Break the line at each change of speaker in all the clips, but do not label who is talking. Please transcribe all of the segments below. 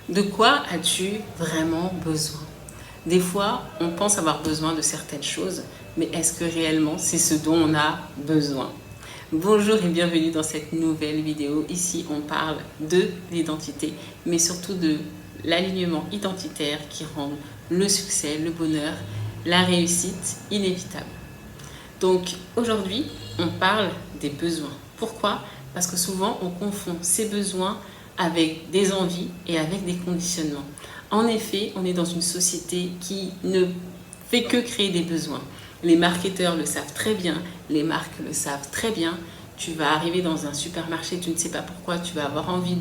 De quoi as-tu vraiment besoin? Des fois, on pense avoir besoin de certaines choses, mais est-ce que réellement c'est ce dont on a besoin? Bonjour et bienvenue dans cette nouvelle vidéo. Ici, on parle de l'identité, mais surtout de l'alignement identitaire qui rend le succès, le bonheur, la réussite inévitable. Donc aujourd'hui, on parle des besoins. Pourquoi? Parce que souvent, on confond ces besoins avec des envies et avec des conditionnements. En effet, on est dans une société qui ne fait que créer des besoins. Les marketeurs le savent très bien, les marques le savent très bien. Tu vas arriver dans un supermarché, tu ne sais pas pourquoi, tu vas avoir envie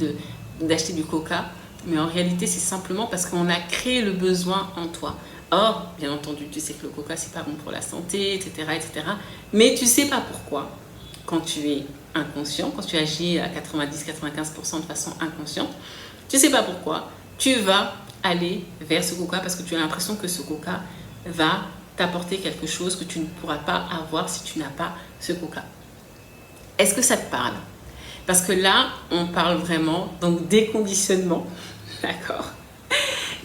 d'acheter du coca, mais en réalité, c'est simplement parce qu'on a créé le besoin en toi. Or, bien entendu, tu sais que le coca, c'est pas bon pour la santé, etc., etc. Mais tu sais pas pourquoi, quand tu es inconscient, quand tu agis à 90-95% de façon inconsciente, tu sais pas pourquoi, tu vas aller vers ce coca parce que tu as l'impression que ce coca va t'apporter quelque chose que tu ne pourras pas avoir si tu n'as pas ce coca. Est-ce que ça te parle? Parce que là, on parle vraiment donc des conditionnements, d'accord?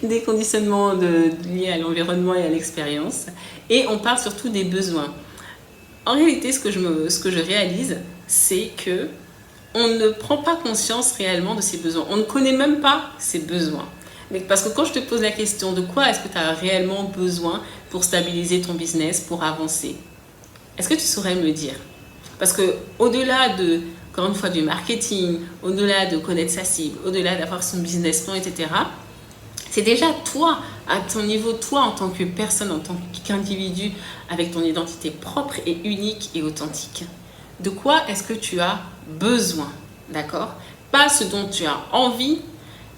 Des conditionnements liés à l'environnement et à l'expérience. Et on parle surtout des besoins. En réalité, ce que je réalise, c'est que on ne prend pas conscience réellement de ses besoins. On ne connaît même pas ses besoins. Mais parce que quand je te pose la question de quoi est-ce que tu as réellement besoin pour stabiliser ton business, pour avancer, est-ce que tu saurais me dire? Parce que au-delà de, encore une fois, du marketing, au-delà de connaître sa cible, au-delà d'avoir son business plan, etc., c'est déjà toi, à ton niveau, toi en tant que personne, en tant qu'individu, avec ton identité propre et unique et authentique. De quoi est-ce que tu as besoin, d'accord? Pas ce dont tu as envie,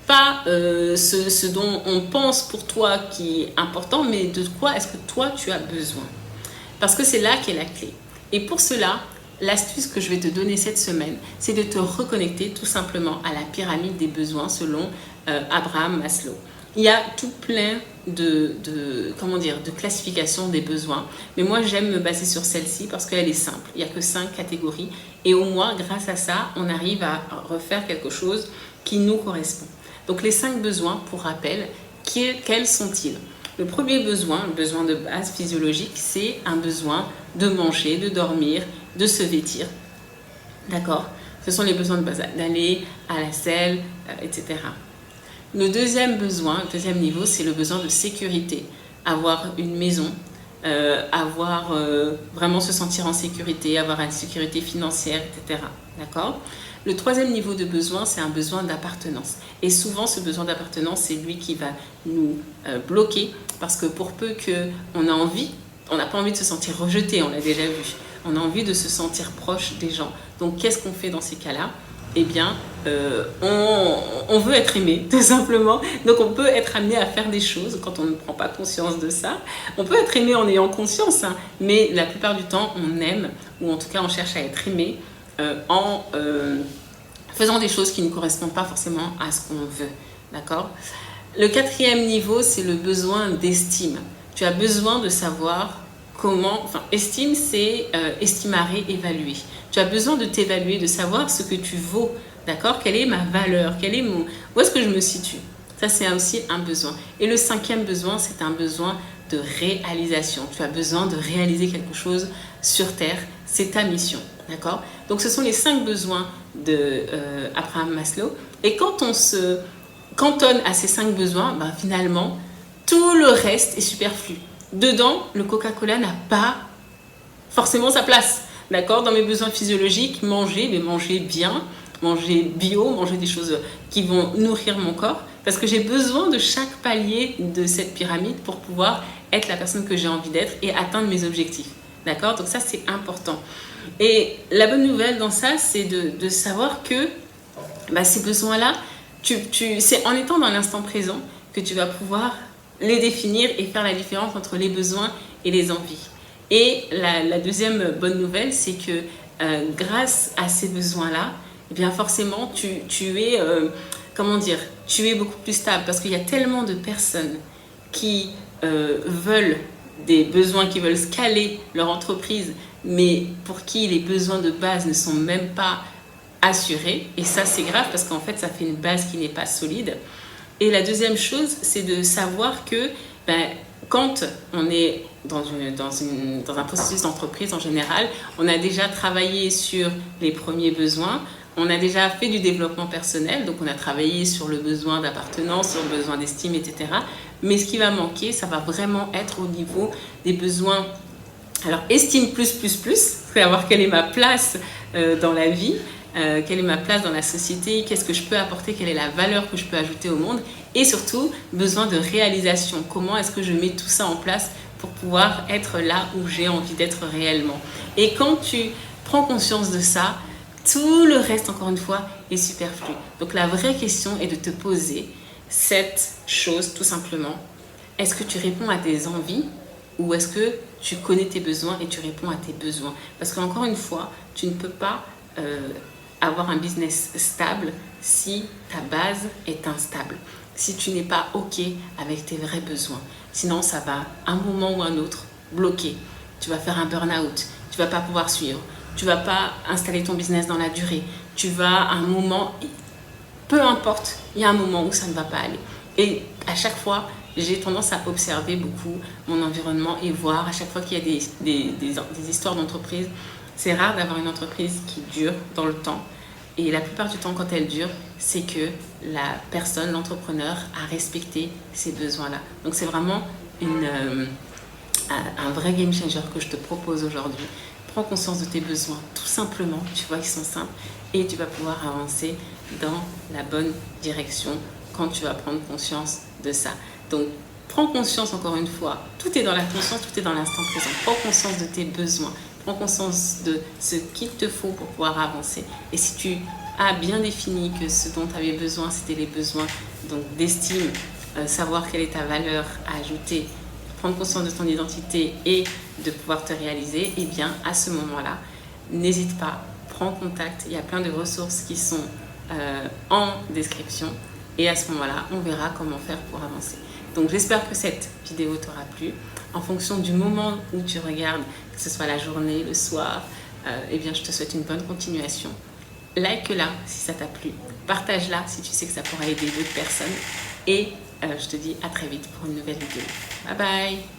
pas ce dont on pense pour toi qui est important, mais de quoi est-ce que toi tu as besoin? Parce que c'est là qu'est la clé. Et pour cela, l'astuce que je vais te donner cette semaine, c'est de te reconnecter tout simplement à la pyramide des besoins selon Abraham Maslow. Il y a tout plein de classifications des besoins. Mais moi, j'aime me baser sur celle-ci parce qu'elle est simple. Il n'y a que 5 catégories. Et au moins, grâce à ça, on arrive à refaire quelque chose qui nous correspond. Donc, les 5 besoins, pour rappel, quels sont-ils? Le premier besoin, le besoin de base physiologique, c'est un besoin de manger, de dormir, de se vêtir. D'accord? Ce sont les besoins de base, d'aller à la selle, etc. Le deuxième besoin, le deuxième niveau, c'est le besoin de sécurité. Avoir une maison, vraiment se sentir en sécurité, avoir une sécurité financière, etc. D'accord? Le troisième niveau de besoin, c'est un besoin d'appartenance. Et souvent, ce besoin d'appartenance, c'est lui qui va nous bloquer parce que pour peu qu'on a envie, on n'a pas envie de se sentir rejeté, on l'a déjà vu. On a envie de se sentir proche des gens. Donc, qu'est-ce qu'on fait dans ces cas-là? Eh bien, on veut être aimé, tout simplement. Donc, on peut être amené à faire des choses quand on ne prend pas conscience de ça. On peut être aimé en ayant conscience, hein, mais la plupart du temps, on aime, ou en tout cas, on cherche à être aimé en faisant des choses qui ne correspondent pas forcément à ce qu'on veut. D'accord? Le quatrième niveau, c'est le besoin d'estime. Tu as besoin de savoir estime, c'est estimer, évaluer. Tu as besoin de t'évaluer, de savoir ce que tu vaux, d'accord? Quelle est ma valeur? Où est-ce que je me situe? Ça, c'est aussi un besoin. Et le cinquième besoin, c'est un besoin de réalisation. Tu as besoin de réaliser quelque chose sur Terre. C'est ta mission, d'accord? Donc, ce sont les 5 besoins de Abraham Maslow. Et quand on se cantonne à ces 5 besoins, finalement, tout le reste est superflu. Dedans, le Coca-Cola n'a pas forcément sa place. D'accord? Dans mes besoins physiologiques, manger, mais manger bien, manger bio, manger des choses qui vont nourrir mon corps. Parce que j'ai besoin de chaque palier de cette pyramide pour pouvoir être la personne que j'ai envie d'être et atteindre mes objectifs. D'accord? Donc ça, c'est important. Et la bonne nouvelle dans ça, c'est de savoir que ces besoins-là, c'est en étant dans l'instant présent que tu vas pouvoir les définir et faire la différence entre les besoins et les envies. Et la deuxième bonne nouvelle, c'est que grâce à ces besoins-là, eh bien forcément, tu es beaucoup plus stable parce qu'il y a tellement de personnes qui veulent des besoins, qui veulent scaler leur entreprise, mais pour qui les besoins de base ne sont même pas assurés. Et ça, c'est grave parce qu'en fait, ça fait une base qui n'est pas solide. Et la deuxième chose, c'est de savoir que quand on est dans un processus d'entreprise en général, on a déjà travaillé sur les premiers besoins, on a déjà fait du développement personnel, donc on a travaillé sur le besoin d'appartenance, sur le besoin d'estime, etc. Mais ce qui va manquer, ça va vraiment être au niveau des besoins. Alors, estime plus, savoir quelle est ma place dans la vie, quelle est ma place dans la société, qu'est-ce que je peux apporter, quelle est la valeur que je peux ajouter au monde, et surtout, besoin de réalisation. Comment est-ce que je mets tout ça en place pour pouvoir être là où j'ai envie d'être réellement. Et quand tu prends conscience de ça, tout le reste, encore une fois, est superflu. Donc la vraie question est de te poser cette chose, tout simplement. Est-ce que tu réponds à tes envies ou est-ce que tu connais tes besoins et tu réponds à tes besoins? Parce qu'encore une fois, tu ne peux pas avoir un business stable si ta base est instable. Si tu n'es pas OK avec tes vrais besoins. Sinon, ça va, un moment ou un autre, bloquer. Tu vas faire un burn-out. Tu ne vas pas pouvoir suivre. Tu ne vas pas installer ton business dans la durée. Tu vas, à un moment, peu importe, il y a un moment où ça ne va pas aller. Et à chaque fois, j'ai tendance à observer beaucoup mon environnement et voir à chaque fois qu'il y a des histoires d'entreprise. C'est rare d'avoir une entreprise qui dure dans le temps. Et la plupart du temps, quand elle dure, c'est que la personne, l'entrepreneur, a respecté ces besoins-là. Donc, c'est vraiment un vrai game changer que je te propose aujourd'hui. Prends conscience de tes besoins, tout simplement. Tu vois qu'ils sont simples et tu vas pouvoir avancer dans la bonne direction quand tu vas prendre conscience de ça. Donc, prends conscience, encore une fois, tout est dans la conscience, tout est dans l'instant présent. Prends conscience de tes besoins. Prends conscience de ce qu'il te faut pour pouvoir avancer. Et si tu as bien défini que ce dont tu avais besoin, c'était les besoins d'estime, savoir quelle est ta valeur à ajouter, prendre conscience de ton identité et de pouvoir te réaliser, eh bien, à ce moment-là, n'hésite pas, prends contact. Il y a plein de ressources qui sont en description. Et à ce moment-là, on verra comment faire pour avancer. Donc, j'espère que cette vidéo t'aura plu. En fonction du moment où tu regardes, que ce soit la journée, le soir, eh bien, je te souhaite une bonne continuation. Like-la si ça t'a plu. Partage-la si tu sais que ça pourra aider d'autres personnes. Et je te dis à très vite pour une nouvelle vidéo. Bye bye!